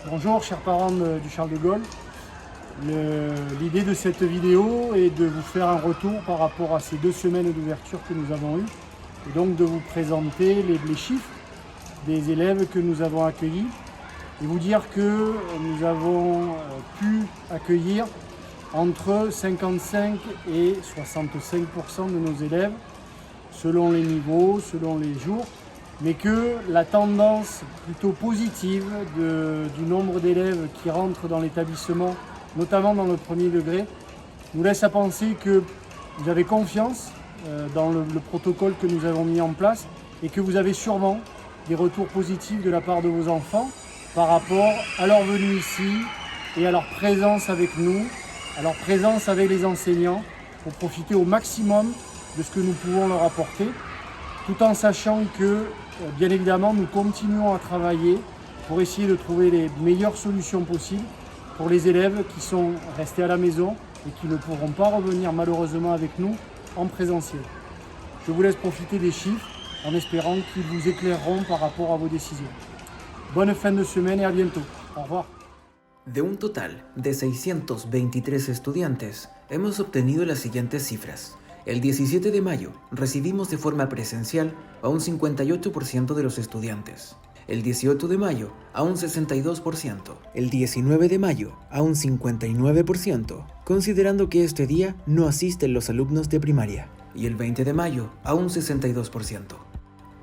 Bonjour chers parents du Charles de Gaulle. L'idée de cette vidéo est de vous faire un retour par rapport à ces 2 semaines d'ouverture que nous avons eues et donc de vous présenter les chiffres des élèves que nous avons accueillis et vous dire que nous avons pu accueillir entre 55 et 65% de nos élèves selon les niveaux, selon les jours, mais que la tendance plutôt positive du nombre d'élèves qui rentrent dans l'établissement, notamment dans le premier degré, nous laisse à penser que vous avez confiance dans le protocole que nous avons mis en place et que vous avez sûrement des retours positifs de la part de vos enfants par rapport à leur venue ici et à leur présence avec nous, à leur présence avec les enseignants pour profiter au maximum de ce que nous pouvons leur apporter, tout en sachant que, bien évidemment, nous continuons à travailler pour essayer de trouver les meilleures solutions possibles pour les élèves qui sont restés à la maison et qui ne pourront pas revenir malheureusement avec nous en présentiel. Je vous laisse profiter des chiffres en espérant qu'ils vous éclaireront par rapport à vos décisions. Bonne fin de semaine et à bientôt. Au revoir. De un total de 623 estudiantes, hemos obtenido las siguientes cifras. El 17 de mayo recibimos de forma presencial a un 58% de los estudiantes. El 18 de mayo a un 62%. El 19 de mayo a un 59%, considerando que este día no asisten los alumnos de primaria. Y el 20 de mayo a un 62%.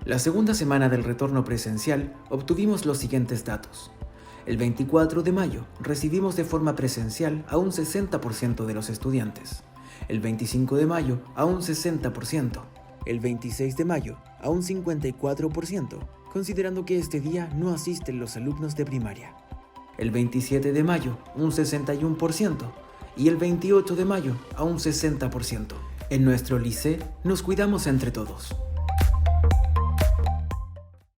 La segunda semana del retorno presencial obtuvimos los siguientes datos. El 24 de mayo recibimos de forma presencial a un 60% de los estudiantes. El 25 de mayo a un 60%. El 26 de mayo a un 54%, considerando que este día no asisten los alumnos de primaria. El 27 de mayo un 61% y el 28 de mayo a un 60%. En nuestro liceo nos cuidamos entre todos.